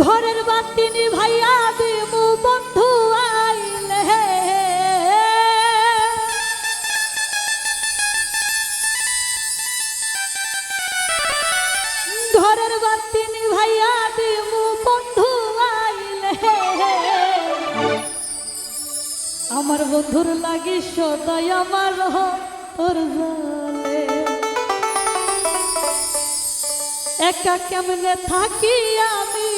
ঘরের বাতি নিভাইয়া দিমু বন্ধু আইলে, ঘরের বাতি নিভাইয়া দিমু বন্ধু আইলে, আমার বন্ধুর লাগি সদাই আমার তোর জালে। একা কেমনে থাকি আমি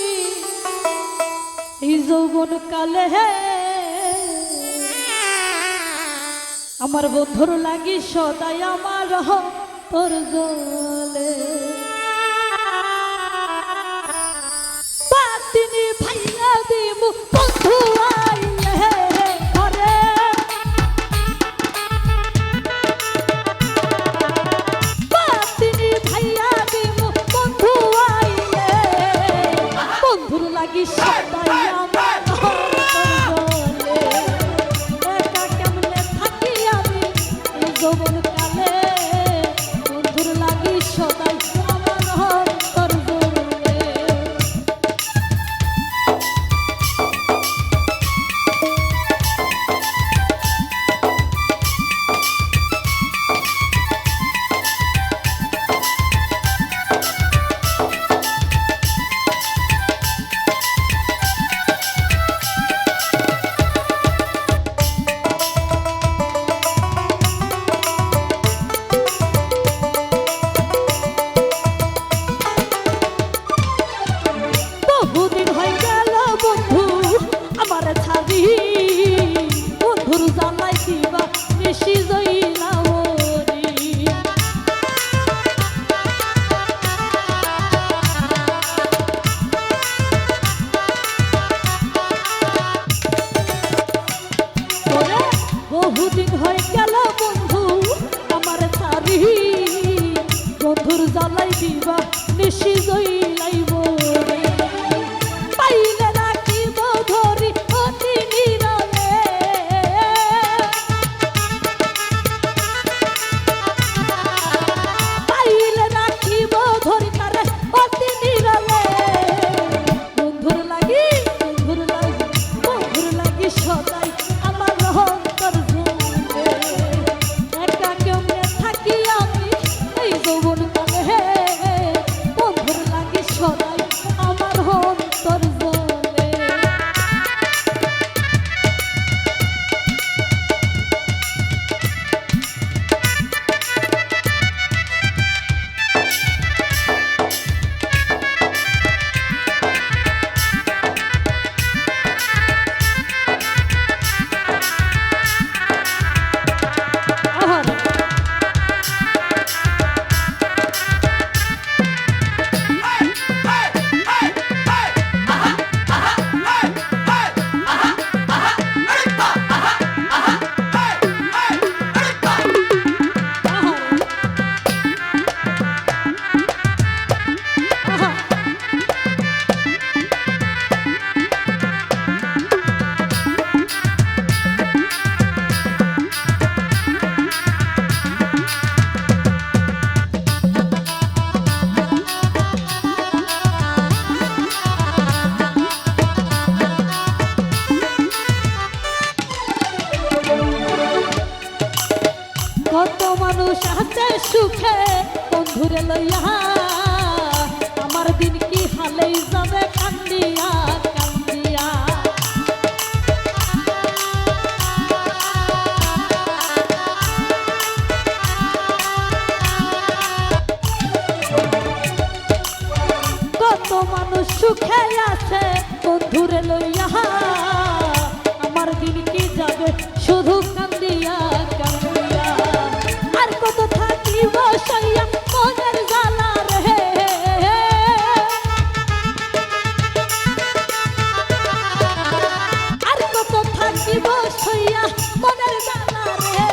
এই যৌবন কালে, আমার বন্ধুর লাগি সদাই আমার তোর জলে। বাতিনি ভাইয়া দিমু বন্ধু আইলে ঘরে, বাতিনি ভাইয়া দিমু বন্ধু আইলে, বন্ধুর লাগি সদাই আমার তোর জলে। একা কেমনে থাকি আমি এই যৌবন কালে, বন্ধুর লাগি সদাই আমার তোর জলে। বহুদিন হয়ে গেল বন্ধু আমার ছাড়ি, বন্ধুর জানাই দিবা বেশি জইলা ওরি। ওরে বহুদিন হয়ে গেল বন্ধু আমার ছাড়ি, বন্ধুর জানাই দিবা বেশি জইলাই ওরি। পাইলে রাখিব ধরি অতি নীরবে, পাইলে রাখিব ধরি তারে অতি নীরবে। বন্ধুর লাগি বন্ধুর লাগি বন্ধুর লাগি সদাই আমার অন্তর জলে। একা কেমনে থাকি আমি এই যৌবন কালে, বন্ধুর লাগি সদাই আমার অন্তর জলে। আহারে কত মানুষ আছে সুখে বন্ধুরে লইয়া, আমার দিন কি হালেই যাবে কান্দিয়া কান্দিয়া। কত মানুষ সুখে আছে বন্ধুরে লইয়া, আমার দিন কি যাবে শুধু কান্দিয়া কান্দিয়া। আর কত থাকিব সইয়া মনের জ্বালা রে, আর কত থাকিব সইয়া মনের জ্বালা রে।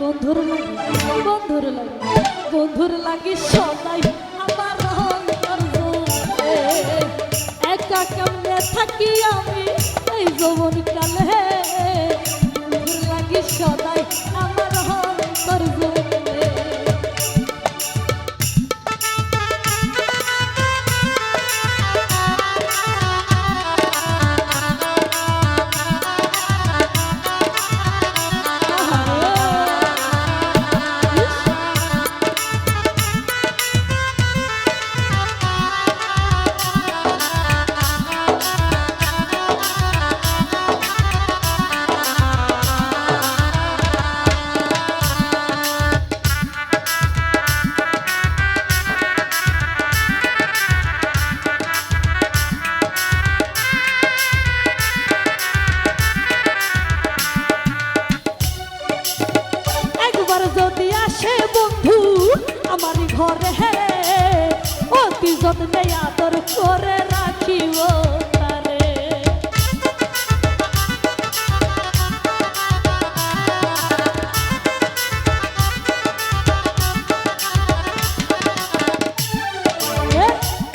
বন্ধুর লাগি বন্ধুর লাগি বন্ধুর লাগি সদাই আমার অন্তর জলে। একা কেমনে থাকি আমি এই যৌবন কালে, বন্ধুর লাগি সদাই আমার অন্তর জলে। অতি যত্নে আদর করে রাখিব তারে।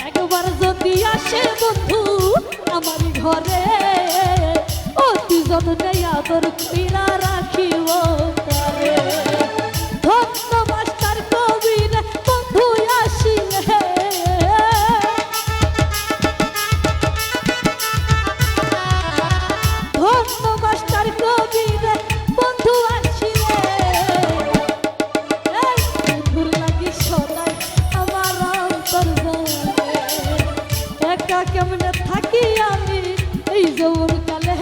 একবার যদি আসে বন্ধু আমার ঘরে, অতি যত্নে আদর কইরা রাখিব তারে। ধন্য মাস্টার কবির বন্ধু আসিলে, ধন্য মাস্টার কবির বন্ধু আসিলে, এই বন্ধুর লাগি সদাই আমার অন্তর জ্বলে। একা কেমনে থাকি আমি এই যৌবন কালে,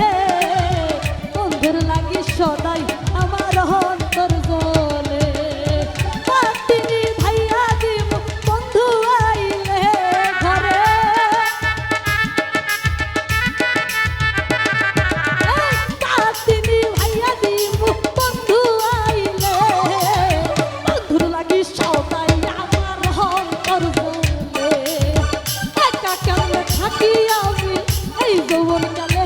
বন্ধুর লাগি সদাই আমার অন্তর জ্বলে। কাতিনি ভাইয়া দিব বন্ধু আইলে ঘরে, কাতিনি ভাইয়া দিব বন্ধু আইলে, বন্ধুর লাগি সদাই আমার অন্তর জ্বলে। একা কেমনে থাকি আমি এই যৌবন কালে,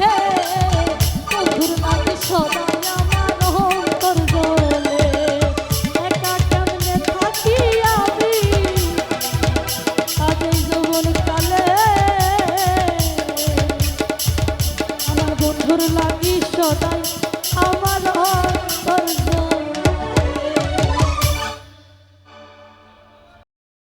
বন্ধুর লাগি সদাই আমার অন্তর জ্বলে। একা কেমনে থাকি আমি আজ এই যৌবন কালে, আমার বন্ধুর লাগি সদাই আমার